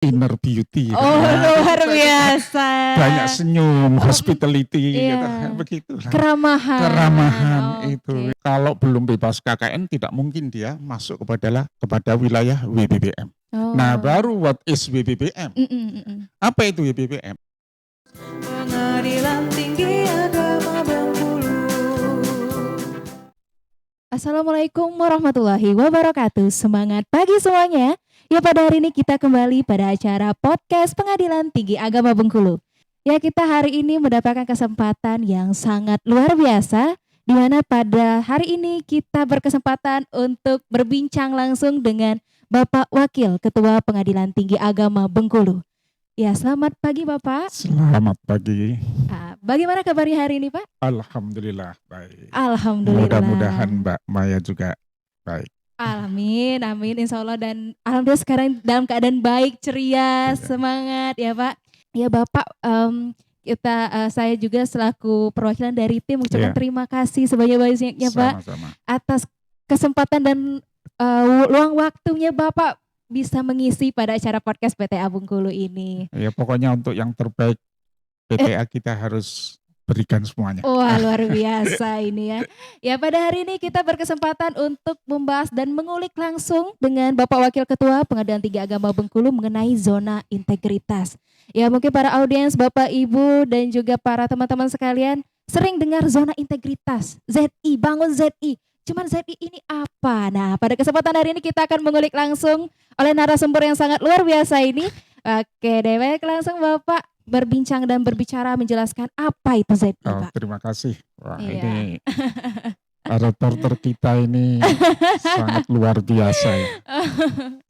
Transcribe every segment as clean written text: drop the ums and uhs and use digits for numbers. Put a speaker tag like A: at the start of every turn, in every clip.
A: inner beauty kan
B: Oh,
A: ya.
B: luar biasa.
A: Banyak senyum, hospitality gitu.
B: Iya.
A: Begitulah.
B: Keramahan.
A: Keramahan itu.
B: Oke.
A: Kalau belum bebas KKN tidak mungkin dia masuk kepada wilayah WBBM. Nah, baru
B: Oh.
A: what is WBBM? Apa itu WBBM?
C: Pengadilan Tinggi Agama Bengkulu.
B: Assalamualaikum warahmatullahi wabarakatuh. Semangat pagi semuanya. Ya, pada hari ini kita kembali pada acara podcast Pengadilan Tinggi Agama Bengkulu. Ya, kita hari ini mendapatkan kesempatan yang sangat luar biasa, di mana pada hari ini kita berkesempatan untuk berbincang langsung dengan Bapak Wakil Ketua Pengadilan Tinggi Agama Bengkulu. Ya, selamat pagi Bapak.
A: Selamat pagi.
B: Bagaimana kabarnya hari ini Pak?
A: Alhamdulillah baik.
B: Alhamdulillah.
A: Mudah-mudahan Mbak Maya juga baik.
B: Amin, amin, insya Allah, dan alhamdulillah sekarang dalam keadaan baik, ceria, semangat ya Pak. Ya Bapak, saya juga selaku perwakilan dari tim mengucapkan terima kasih sebanyak-banyaknya Pak atas kesempatan dan luang waktunya Bapak bisa mengisi pada acara podcast PTA Bengkulu ini.
A: Ya pokoknya untuk yang terbaik PTA kita harus berikan semuanya.
B: Wah, luar biasa ini ya. Ya, pada hari ini kita berkesempatan untuk membahas dan mengulik langsung dengan Bapak Wakil Ketua Pengadilan Tinggi Agama Bengkulu mengenai zona integritas. Ya, mungkin para audiens, Bapak, Ibu, dan juga para teman-teman sekalian sering dengar zona integritas, ZI, bangun ZI. Cuman ZI ini apa? Nah, pada kesempatan hari ini kita akan mengulik langsung oleh narasumber yang sangat luar biasa ini. Oke deh, baik, langsung Bapak berbincang dan berbicara menjelaskan apa itu ZI, Pak.
A: Terima kasih. Wah,
B: Iya.
A: ini reporter kita ini sangat luar biasa ya.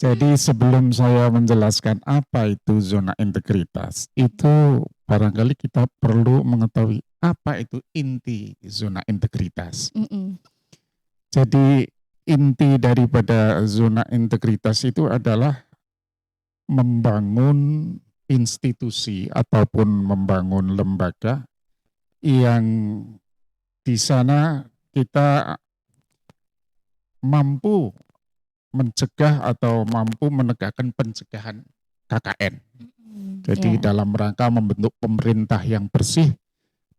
A: Jadi sebelum saya menjelaskan apa itu zona integritas, itu barangkali kita perlu mengetahui apa itu inti zona integritas. Jadi inti daripada zona integritas itu adalah membangun institusi ataupun membangun lembaga yang di sana kita mampu mencegah atau mampu menegakkan pencegahan KKN. Jadi dalam rangka membentuk pemerintah yang bersih,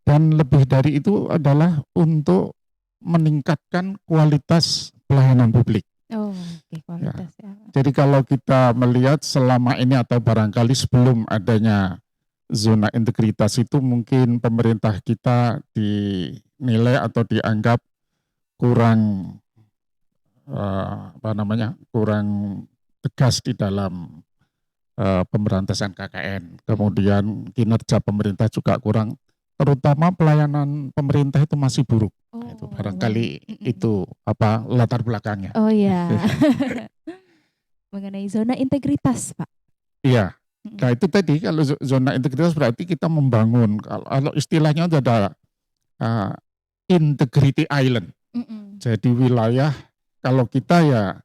A: dan lebih dari itu adalah untuk meningkatkan kualitas pelayanan publik.
B: Kualitas ya.
A: Jadi kalau kita melihat selama ini atau barangkali sebelum adanya zona integritas itu mungkin pemerintah kita dinilai atau dianggap kurang kurang tegas di dalam pemberantasan KKN. Kemudian kinerja pemerintah juga kurang, terutama pelayanan pemerintah itu masih buruk. Itu barangkali itu latar belakangnya.
B: Oh iya. Mengenai zona integritas, Pak.
A: Iya. Nah itu tadi kalau zona integritas berarti kita membangun, kalau istilahnya itu ada integrity island. Jadi wilayah, kalau kita ya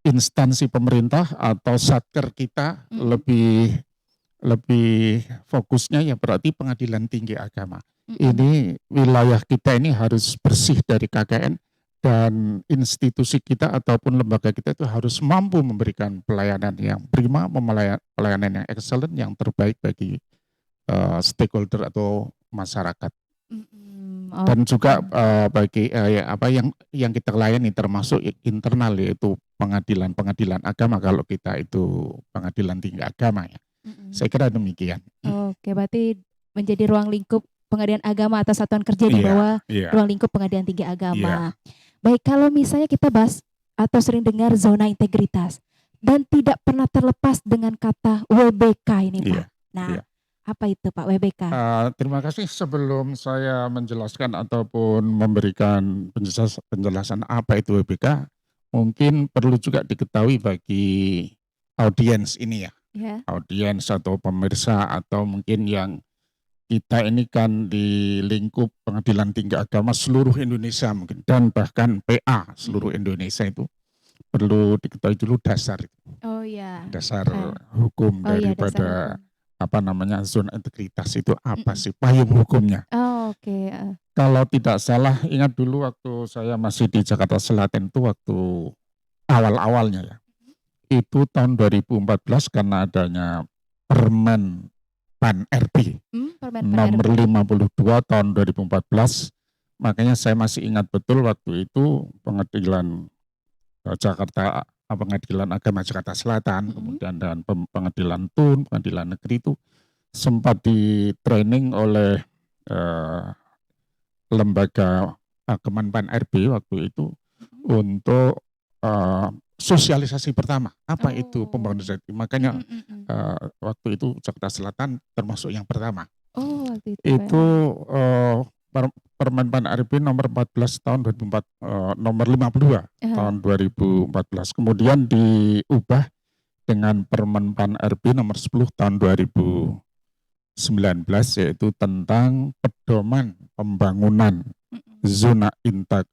A: instansi pemerintah atau satker kita lebih fokusnya ya berarti Pengadilan Tinggi Agama. Ini wilayah kita ini harus bersih dari KKN, dan institusi kita ataupun lembaga kita itu harus mampu memberikan pelayanan yang prima, pelayanan yang excellent, yang terbaik bagi stakeholder atau masyarakat. Dan juga bagi yang kita layani termasuk internal, yaitu pengadilan agama kalau kita itu Pengadilan Tinggi Agama ya. Saya kira demikian.
B: Oke, berarti menjadi ruang lingkup pengadilan agama atau satuan kerja di bawah ruang lingkup Pengadilan Tinggi Agama. Baik, kalau misalnya kita bahas atau sering dengar zona integritas dan tidak pernah terlepas dengan kata WBK ini Pak. Nah, apa itu Pak WBK?
A: Terima kasih. Sebelum saya menjelaskan ataupun memberikan penjelasan apa itu WBK, mungkin perlu juga diketahui bagi audiens ini ya. Audiens atau pemirsa atau mungkin yang kita ini kan di lingkup Pengadilan Tinggi Agama seluruh Indonesia mungkin, dan bahkan PA seluruh Indonesia itu perlu diketahui dulu dasar itu.
B: Oh iya.
A: Dasar hukum daripada zona integritas itu apa sih, payung hukumnya.
B: Oke.
A: Kalau tidak salah, ingat dulu waktu saya masih di Jakarta Selatan itu waktu awal-awalnya ya. itu tahun 2014 karena adanya Permen Pan RB
B: Permen
A: nomor
B: PAN RB.
A: 52 tahun 2014. Makanya saya masih ingat betul waktu itu pengadilan Pengadilan Agama Jakarta Selatan, kemudian dan pengadilan TUN, pengadilan negeri itu sempat di training oleh lembaga Kemenpan RB waktu itu untuk sosialisasi pertama apa itu pembangunan zona. Makanya waktu itu Jakarta Selatan termasuk yang pertama.
B: Oh, waktu itu.
A: Itu Permen Pan RB nomor 14 tahun 2004, nomor 52 tahun 2014. Kemudian diubah dengan Permen Pan RB nomor 10 tahun 2019, yaitu tentang pedoman pembangunan zona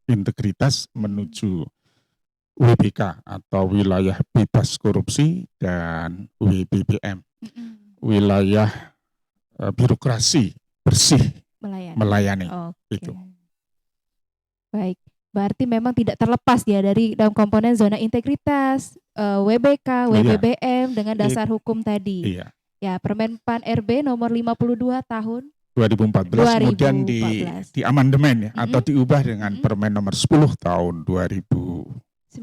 A: integritas menuju WBK atau wilayah bebas korupsi dan WBBM, wilayah birokrasi bersih melayani. Itu.
B: Baik, berarti memang tidak terlepas ya dari dalam komponen zona integritas, WBK, WBBM dengan dasar hukum tadi.
A: Iya.
B: Ya, Permen Pan RB nomor 52 tahun
A: 2014 kemudian di amandemen ya, atau diubah dengan Permen nomor 10 tahun 2019.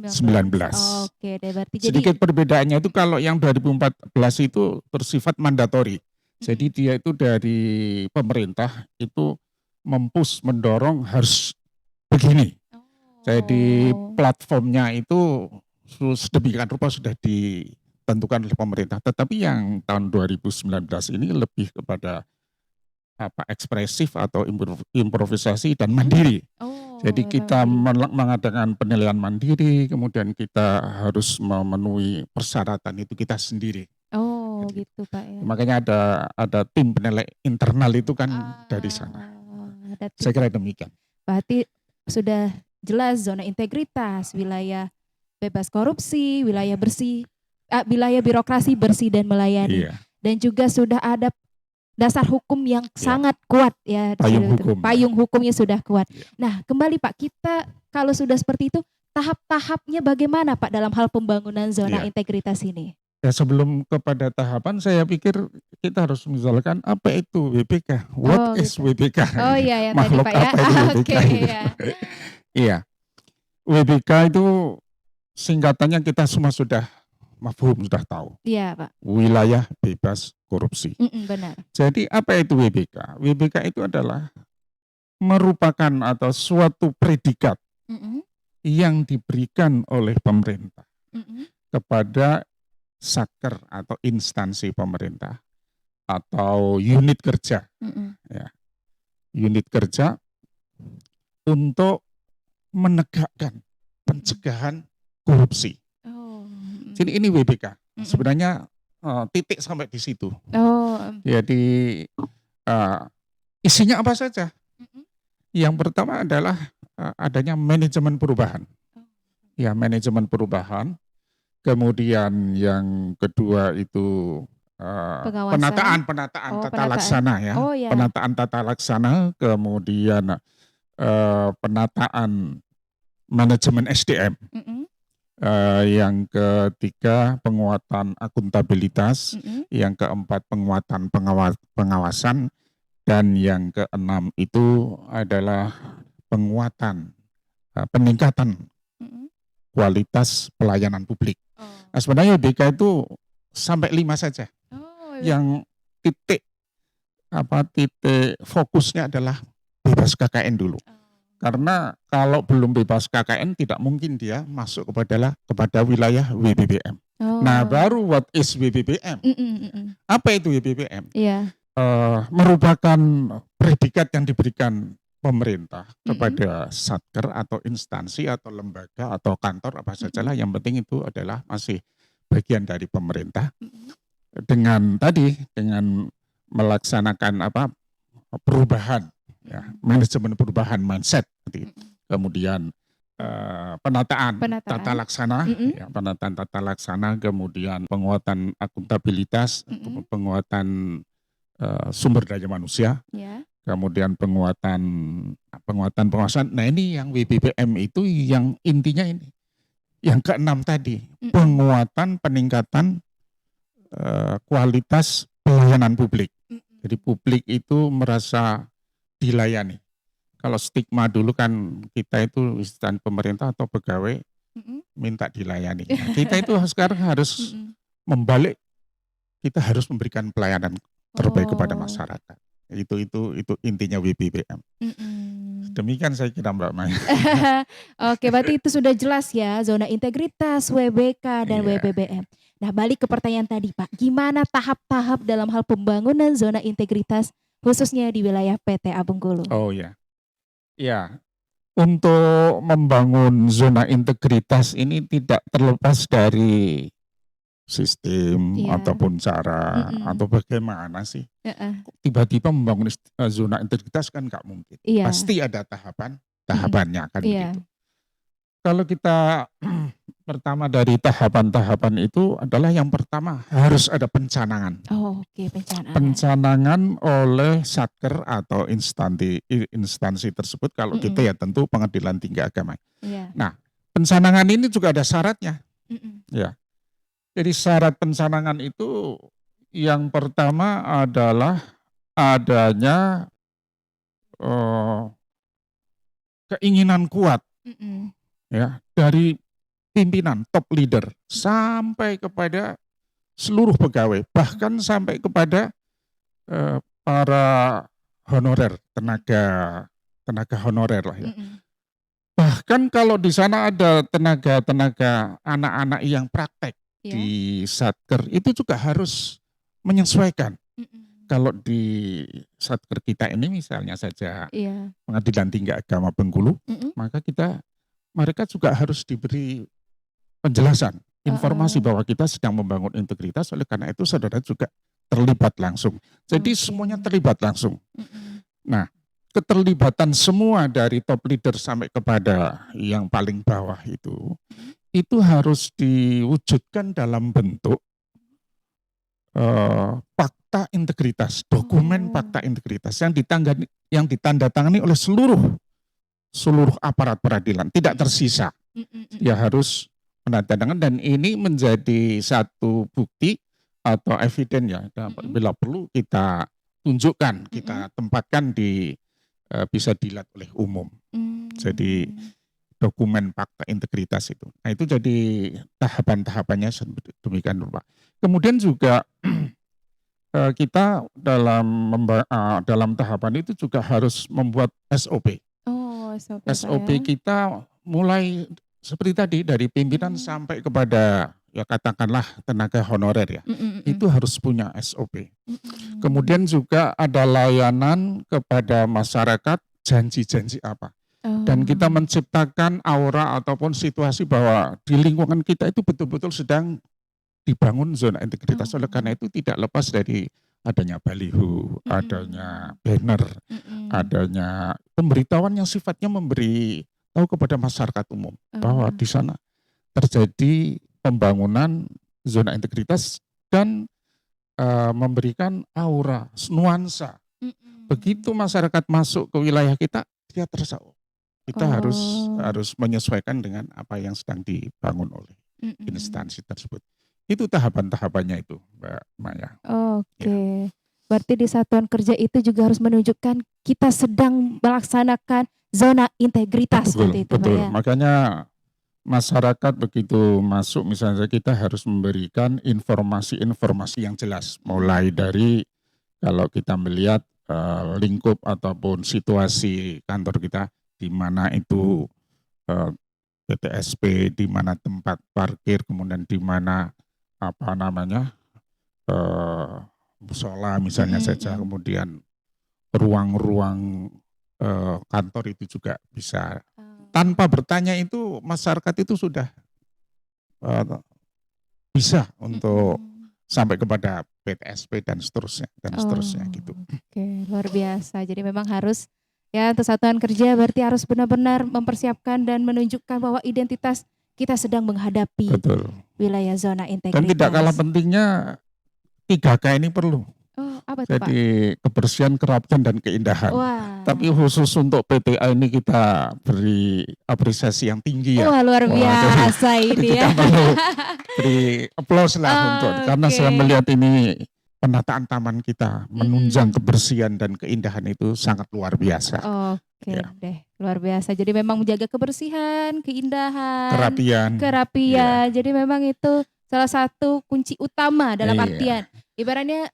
B: Oke deh, berarti
A: sedikit perbedaannya itu kalau yang 2014 itu bersifat mandatori. Jadi dia itu dari pemerintah itu mendorong harus begini. Jadi platformnya itu sedemikian rupa sudah ditentukan oleh pemerintah. Tetapi yang tahun 2019 ini lebih kepada ekspresif atau improvisasi dan mandiri. Jadi kita mengadakan penilaian mandiri, kemudian kita harus memenuhi persyaratan itu kita sendiri.
B: Gitu Pak ya.
A: Makanya ada tim penilai internal itu kan dari sana. Saya kira demikian.
B: Berarti sudah jelas zona integritas, wilayah bebas korupsi, wilayah bersih, wilayah birokrasi bersih dan melayani. Dan juga sudah ada dasar hukum yang sangat kuat ya. Payung hukumnya sudah kuat. Nah, kembali Pak, kita kalau sudah seperti itu, tahap-tahapnya bagaimana Pak dalam hal pembangunan zona integritas ini?
A: Ya, sebelum kepada tahapan saya pikir kita harus misalkan apa itu WBK? What is WBK?
B: Oh iya, yang
A: makhluk
B: tadi Pak
A: apa
B: ya.
A: itu WBK? Iya. WBK itu singkatannya kita semua sudah mafhum, sudah tahu.
B: Iya Pak.
A: Wilayah bebas korupsi.
B: Benar.
A: Jadi apa itu WBK? WBK itu adalah merupakan atau suatu predikat yang diberikan oleh pemerintah kepada satker atau instansi pemerintah atau unit kerja, ya, unit kerja untuk menegakkan pencegahan korupsi. Jadi ini WBK. Sebenarnya titik sampai di situ. Jadi isinya apa saja? Yang pertama adalah adanya manajemen perubahan. Ya, manajemen perubahan. Kemudian yang kedua itu penataan tata laksana ya. Penataan tata laksana, kemudian penataan manajemen SDM. Yang ketiga penguatan akuntabilitas, yang keempat penguatan pengawasan, dan yang keenam itu adalah peningkatan kualitas pelayanan publik. Nah, sebenarnya WBK itu sampai 5 saja. Yang titik fokusnya adalah bebas KKN dulu. Karena kalau belum bebas KKN tidak mungkin dia masuk kepada wilayah WBBM. Nah, baru what is WBBM? Apa itu WBBM? Merupakan predikat yang diberikan pemerintah kepada satker atau instansi atau lembaga atau kantor apa sajalah, yang penting itu adalah masih bagian dari pemerintah dengan melaksanakan perubahan ya, manajemen perubahan mindset, kemudian penataan tata laksana, ya, penataan tata laksana, kemudian penguatan akuntabilitas, penguatan sumber daya manusia, kemudian penguatan pengawasan. Nah, ini yang WBBM itu yang intinya ini, Yang keenam tadi,
B: Mm-mm.
A: penguatan peningkatan kualitas pelayanan publik.
B: Mm-mm.
A: Jadi publik itu merasa dilayani. Kalau stigma dulu kan kita itu instansi pemerintah atau pegawai
B: Mm-mm.
A: minta dilayani. Nah, kita itu sekarang harus
B: Mm-mm.
A: membalik, kita harus memberikan pelayanan terbaik kepada
B: Oh.
A: masyarakat. Itu intinya WBBM.
B: Mm-mm.
A: Demikian saya kira Mbak Maya.
B: Oke, berarti itu sudah jelas ya, zona integritas, WBK, dan
A: Iya.
B: WBBM. Nah, balik ke pertanyaan tadi Pak, gimana tahap-tahap dalam hal pembangunan zona integritas khususnya di wilayah PTA Bengkulu?
A: Oh ya. Ya, untuk membangun zona integritas ini tidak terlepas dari sistem
B: Iya.
A: ataupun cara
B: Mm-mm.
A: atau bagaimana sih.
B: Heeh.
A: Tiba-tiba membangun zona integritas kan nggak mungkin.
B: Iya.
A: Pasti ada tahapannya kan
B: Iya.
A: begitu. Kalau kita pertama dari tahapan-tahapan itu adalah yang pertama harus ada pencanangan.
B: Oh, oke, perencanaan.
A: Pencanangan oleh satker atau instansi tersebut, kalau
B: Mm-mm.
A: kita ya tentu Pengadilan Tinggi Agama.
B: Iya.
A: Pencanangan ini juga ada syaratnya.
B: Mm-mm.
A: Jadi syarat pencanangan itu yang pertama adalah adanya keinginan kuat
B: Mm-mm.
A: ya dari pimpinan top leader sampai kepada seluruh pegawai, bahkan sampai kepada para honorer, tenaga honorer lah ya.
B: Mm-mm.
A: Bahkan kalau di sana ada tenaga anak-anak yang praktek
B: Iya.
A: di satker, itu juga harus menyesuaikan.
B: Mm-mm.
A: Kalau di satker kita ini misalnya saja
B: Iya.
A: Pengadilan Tinggi Agama Bengkulu,
B: Mm-mm.
A: maka mereka juga harus diberi penjelasan, informasi bahwa kita sedang membangun integritas, oleh karena itu saudara juga terlibat langsung. Jadi
B: Oke.
A: semuanya terlibat langsung.
B: Mm-mm.
A: Nah, keterlibatan semua dari top leader sampai kepada yang paling bawah itu harus diwujudkan dalam bentuk fakta integritas, dokumen
B: Oh.
A: fakta integritas yang ditandatangani oleh seluruh aparat peradilan, tidak tersisa.
B: Mm-mm.
A: Ya harus menandatangani, dan ini menjadi satu bukti atau eviden ya.
B: Mm-mm.
A: Bila perlu kita tunjukkan, kita tempatkan bisa dilihat oleh umum.
B: Mm.
A: Jadi dokumen fakta integritas itu. Nah, itu jadi tahapan-tahapannya demikian Pak. Kemudian juga kita dalam tahapan itu juga harus membuat SOP.
B: Oh, SOP,
A: SOP
B: Pak, ya.
A: kita mulai seperti tadi dari pimpinan sampai kepada ya katakanlah tenaga honorer ya.
B: Mm-mm.
A: Itu harus punya SOP.
B: Mm-mm.
A: Kemudian juga ada layanan kepada masyarakat, janji-janji apa. Dan kita menciptakan aura ataupun situasi bahwa di lingkungan kita itu betul-betul sedang dibangun zona integritas. Oleh karena itu tidak lepas dari adanya baliho, adanya banner, adanya pemberitahuan yang sifatnya memberi tahu kepada masyarakat umum bahwa di sana terjadi pembangunan zona integritas dan memberikan aura, nuansa. Begitu masyarakat masuk ke wilayah kita, dia terasa kita harus menyesuaikan dengan apa yang sedang dibangun oleh instansi tersebut. Itu tahapan-tahapannya itu, Mbak Maya.
B: Oke. Berarti di satuan kerja itu juga harus menunjukkan kita sedang melaksanakan zona integritas seperti itu, Pak,
A: Betul.
B: ya.
A: Makanya masyarakat begitu masuk, misalnya kita harus memberikan informasi-informasi yang jelas. Mulai dari kalau kita melihat lingkup ataupun situasi kantor kita, di mana itu PTSP, di mana tempat parkir, kemudian di mana musola misalnya saja, kemudian ruang-ruang kantor itu juga bisa. Tanpa bertanya itu masyarakat itu sudah bisa untuk sampai kepada PTSP dan seterusnya gitu.
B: Oke, luar biasa. Jadi memang harus ya untuk satuan kerja berarti harus benar-benar mempersiapkan dan menunjukkan bahwa identitas kita sedang menghadapi wilayah zona integritas.
A: Dan tidak kalah pentingnya 3K ini perlu.
B: Oh, apa Apa tuh Pak?
A: Jadi kebersihan, kerapian dan keindahan.
B: Wah.
A: Tapi khusus untuk PTA ini kita beri apresiasi yang tinggi ya.
B: Wah luar
A: Wah,
B: biasa
A: jadi
B: ini
A: kita
B: ya.
A: perlu beri aplaus lah untuk, karena saya
B: Oke.
A: melihat ini penataan taman kita menunjang
B: Mm-mm.
A: kebersihan dan keindahan itu sangat luar biasa.
B: Oke
A: Ya.
B: deh, luar biasa. Jadi memang menjaga kebersihan, keindahan,
A: Kerapian.
B: kerapian. Jadi memang itu salah satu kunci utama dalam
A: Iya.
B: artian ibaratnya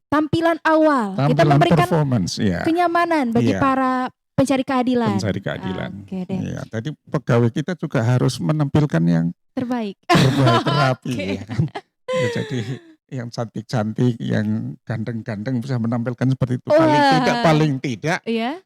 B: tampilan awal kita
A: Tampilan
B: memberikan
A: performance ya.
B: kenyamanan bagi
A: Iya.
B: para pencari keadilan.
A: Pencari keadilan.
B: Oke deh,
A: Iya, tadi pegawai kita juga harus menampilkan yang
B: terbaik.
A: terbaik, rapi
B: Oke.
A: ya kan. Ya, jadi yang cantik-cantik, yang ganteng-ganteng bisa menampilkan seperti itu. Paling tidak
B: Iya.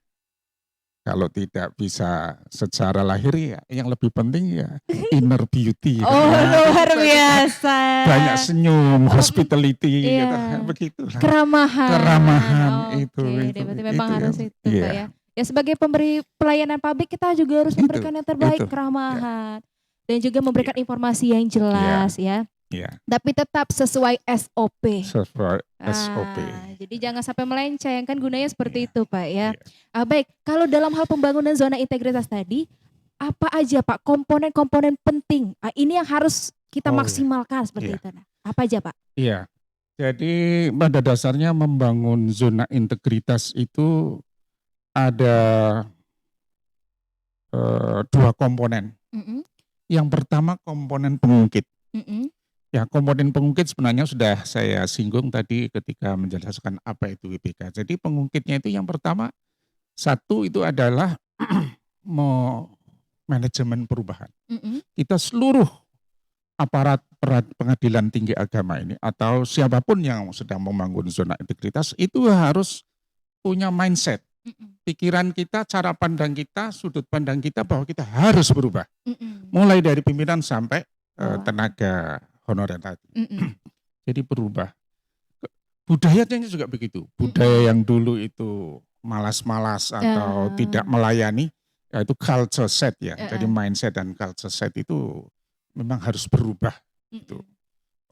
A: kalau tidak bisa secara lahir ya yang lebih penting ya inner beauty.
B: Oh
A: Nah,
B: luar
A: kita
B: biasa.
A: banyak senyum, hospitality
B: Iya.
A: gitu, begitu.
B: Keramahan.
A: Keramahan itu.
B: Oke, deh, berarti memang
A: itu
B: harus
A: yang-
B: itu Pak
A: iya.
B: ya. Ya sebagai pemberi pelayanan publik kita juga harus
A: Itu,
B: memberikan yang terbaik,
A: itu.
B: keramahan. Dan juga memberikan informasi yang jelas ya.
A: Iya,
B: Tapi tetap sesuai SOP.
A: sesuai SOP.
B: Jadi jangan sampai melenceng, kan gunanya seperti
A: Iya.
B: itu Pak ya.
A: Iya.
B: Baik, kalau dalam hal pembangunan zona integritas tadi, apa aja Pak komponen-komponen penting? Ini yang harus kita
A: Oh, iya.
B: maksimalkan seperti
A: Iya.
B: itu. Nah, apa aja Pak?
A: Iya, jadi pada dasarnya membangun zona integritas itu ada dua komponen.
B: Mm-mm,
A: Yang pertama komponen pengungkit.
B: mm-mm,
A: Ya, komponen pengungkit sebenarnya sudah saya singgung tadi ketika menjelaskan apa itu WPK. Jadi pengungkitnya itu yang pertama, satu itu adalah manajemen perubahan.
B: mm-mm,
A: Kita seluruh aparat pengadilan tinggi agama ini atau siapapun yang sedang membangun zona integritas itu harus punya mindset.
B: mm-mm,
A: Pikiran kita, cara pandang kita, sudut pandang kita bahwa kita harus berubah.
B: mm-mm,
A: Mulai dari pimpinan sampai
B: Wah.
A: tenaga honorer tadi.
B: mm-mm,
A: Jadi berubah. Budayanya juga begitu. Budaya yang dulu itu malas-malas atau tidak melayani, ya itu culture set ya. Jadi mindset dan culture set itu memang harus berubah.
B: mm-mm,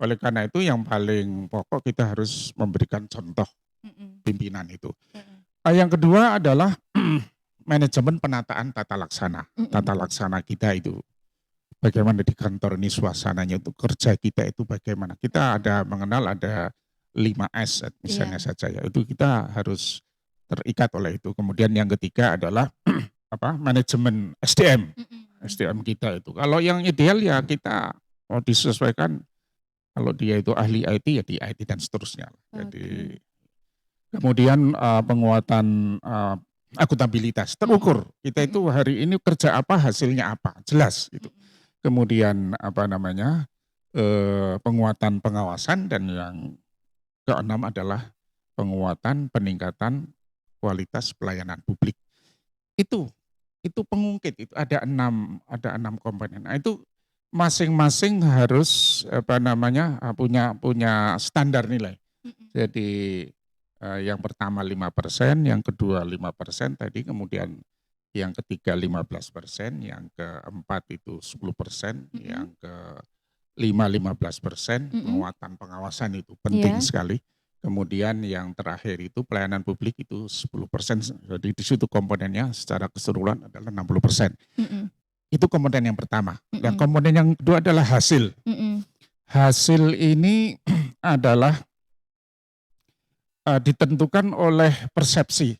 A: Oleh karena itu yang paling pokok kita harus memberikan contoh
B: mm-mm,
A: pimpinan itu.
B: mm-mm,
A: Yang kedua adalah manajemen penataan tata laksana.
B: mm-mm.
A: Tata laksana kita itu bagaimana di kantor ini suasananya, untuk kerja kita itu bagaimana. Kita ada mengenal ada 5S misalnya saja ya. Itu kita harus terikat oleh itu. Kemudian yang ketiga adalah manajemen SDM.
B: Mm-mm.
A: SDM kita itu. Kalau yang ideal ya kita mau disesuaikan, kalau dia itu ahli IT ya di IT dan seterusnya. Jadi kemudian penguatan akuntabilitas, terukur. Kita itu hari ini kerja apa, hasilnya apa, jelas gitu. Kemudian penguatan pengawasan, dan yang keenam adalah penguatan peningkatan kualitas pelayanan publik. Itu pengungkit, itu ada enam komponen. Nah, itu masing-masing harus punya standar nilai. Jadi yang pertama 5%, yang kedua 5% tadi, kemudian yang ketiga 15%, yang keempat itu 10%, yang kelima 15%, penguatan pengawasan itu penting sekali. Kemudian yang terakhir itu pelayanan publik itu 10%, jadi di situ komponennya secara keseluruhan adalah 60%. Itu komponen yang pertama. Dan komponen yang kedua adalah hasil. Hasil ini adalah ditentukan oleh persepsi.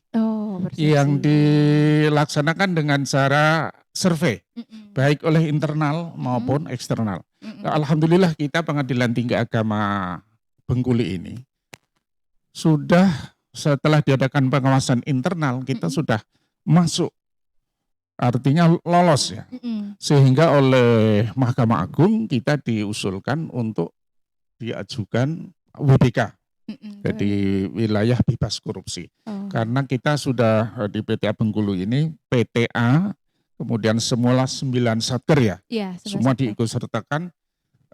A: Yang dilaksanakan dengan cara survei, baik oleh internal maupun eksternal. Alhamdulillah kita Pengadilan Tinggi Agama Bengkulu ini sudah, setelah diadakan pengawasan internal, kita sudah masuk, artinya lolos ya. Sehingga oleh Mahkamah Agung kita diusulkan untuk diajukan WBK. Jadi wilayah bebas korupsi. Karena kita sudah di PTA Bengkulu ini, PTA, kemudian semula 9 satker ya, semua diikutsertakan,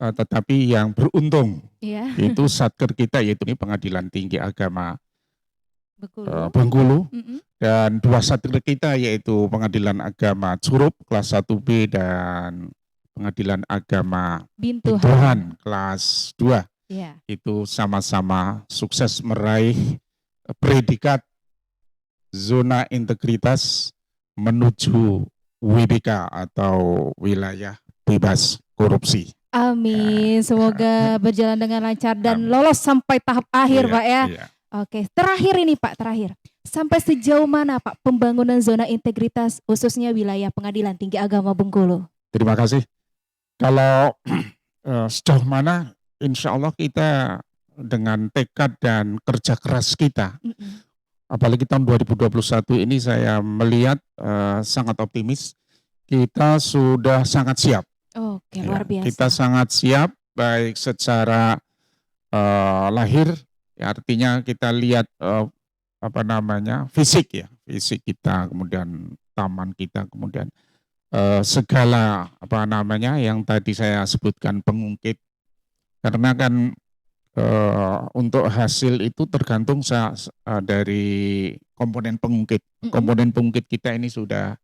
A: tetapi yang beruntung itu satker kita, yaitu Pengadilan Tinggi Agama Bengkulu, dan 2 satker kita yaitu Pengadilan Agama Curup kelas 1B dan Pengadilan Agama Bintuhan kelas 2.
B: Iya.
A: itu sama-sama sukses meraih predikat zona integritas menuju WBK atau wilayah bebas korupsi.
B: Amin. Semoga berjalan dengan lancar dan
A: Amin.
B: lolos sampai tahap akhir,
A: Iya,
B: Pak ya.
A: iya.
B: Oke, terakhir ini Pak, terakhir. Sampai sejauh mana Pak pembangunan zona integritas khususnya wilayah Pengadilan Tinggi Agama Bengkulu?
A: Terima kasih. Kalau sejauh mana, insya Allah kita dengan tekad dan kerja keras kita,
B: Mm-mm.
A: apalagi tahun 2021 ini saya melihat sangat optimis. Kita sudah sangat siap.
B: Oke,
A: Ya,
B: luar biasa.
A: kita sangat siap baik secara lahir, ya, artinya kita lihat fisik ya, fisik kita, kemudian taman kita, kemudian segala yang tadi saya sebutkan pengungkit, karena kan untuk hasil itu tergantung dari komponen pengungkit.
B: Mm-mm.
A: Komponen pengungkit kita ini sudah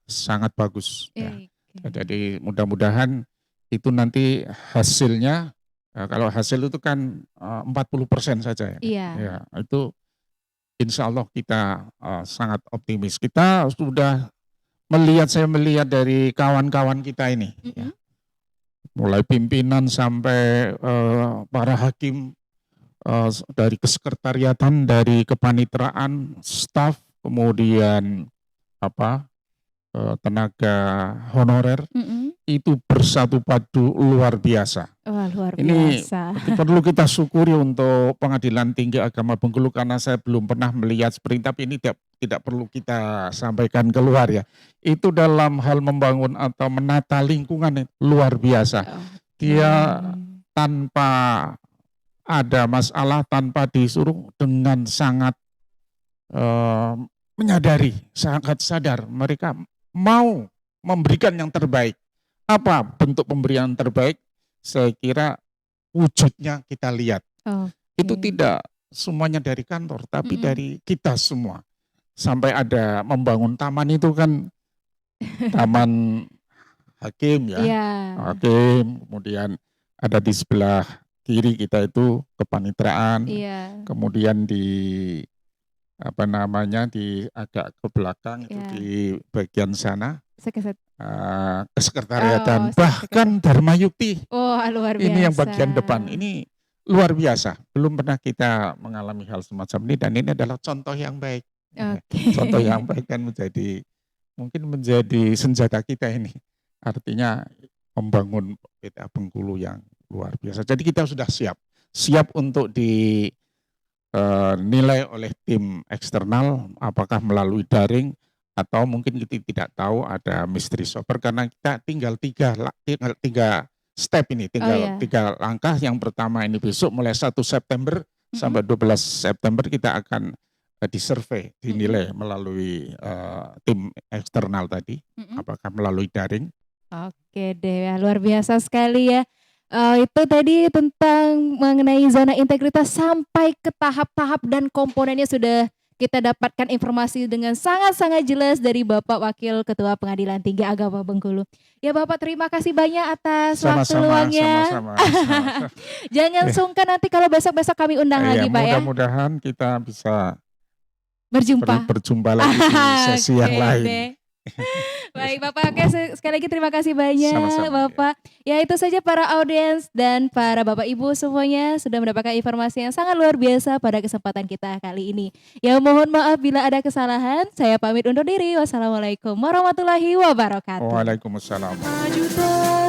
A: sangat bagus. Ya.
B: Oke.
A: Jadi mudah-mudahan itu nanti hasilnya, kalau hasil itu kan 40% saja ya.
B: Iya.
A: Ya, itu insya Allah kita sangat optimis. Kita sudah saya melihat dari kawan-kawan kita ini, ya,
B: Mm-mm.
A: mulai pimpinan sampai para hakim, dari kesekretariatan, dari kepanitraan, staf, kemudian tenaga honorer,
B: Mm-mm.
A: itu bersatu padu luar biasa.
B: Wah, luar
A: Ini
B: biasa.
A: perlu kita syukuri untuk Pengadilan Tinggi Agama Bengkulu, karena saya belum pernah melihat seperti ini, tapi ini tidak perlu kita sampaikan keluar ya. Itu dalam hal membangun atau menata lingkungan luar biasa. Dia tanpa ada masalah, tanpa disuruh, dengan sangat menyadari, sangat sadar mereka mau memberikan yang terbaik. Apa bentuk pemberian terbaik? Saya kira wujudnya kita lihat. Itu tidak semuanya dari kantor, tapi dari kita semua. Sampai ada membangun taman itu kan, taman hakim ya, hakim, kemudian ada di sebelah kiri kita itu kepanitraan, kemudian di di agak ke belakang itu di bagian sana kesekretariatan, bahkan Dharma Yukti.
B: Luar biasa.
A: Ini yang bagian depan, ini luar biasa. Belum pernah kita mengalami hal semacam ini, dan ini adalah contoh yang baik. Contoh yang baik kan mungkin menjadi senjata kita ini. Artinya membangun PTA Bengkulu yang luar biasa. Jadi kita sudah siap untuk dinilai oleh tim eksternal, apakah melalui daring atau mungkin kita tidak tahu ada mystery shopper, karena kita tinggal tiga step ini, tiga langkah. Yang pertama ini besok mulai 1 September sampai 12 September kita akan disurvei, dinilai melalui tim eksternal tadi, apakah melalui daring.
B: Oke deh, ya, luar biasa sekali ya. Itu tadi tentang mengenai zona integritas sampai ke tahap-tahap dan komponennya sudah kita dapatkan informasi dengan sangat-sangat jelas dari Bapak Wakil Ketua Pengadilan Tinggi Agama Bengkulu. Ya Bapak, terima kasih banyak atas waktu luangnya.
A: Sama-sama.
B: Jangan sungkan nanti kalau besok-besok kami undang lagi Pak ya.
A: Mudah-mudahan kita bisa
B: berjumpa
A: lagi di sesi yang lain.
B: Baik Bapak, oke, sekali lagi terima kasih banyak.
A: Sama-sama,
B: Bapak. Ya itu saja para audiens dan para Bapak Ibu semuanya sudah mendapatkan informasi yang sangat luar biasa pada kesempatan kita kali ini. Ya mohon maaf bila ada kesalahan. Saya pamit undur diri. Wassalamualaikum warahmatullahi wabarakatuh.
A: Waalaikumsalam.
C: Maju terus.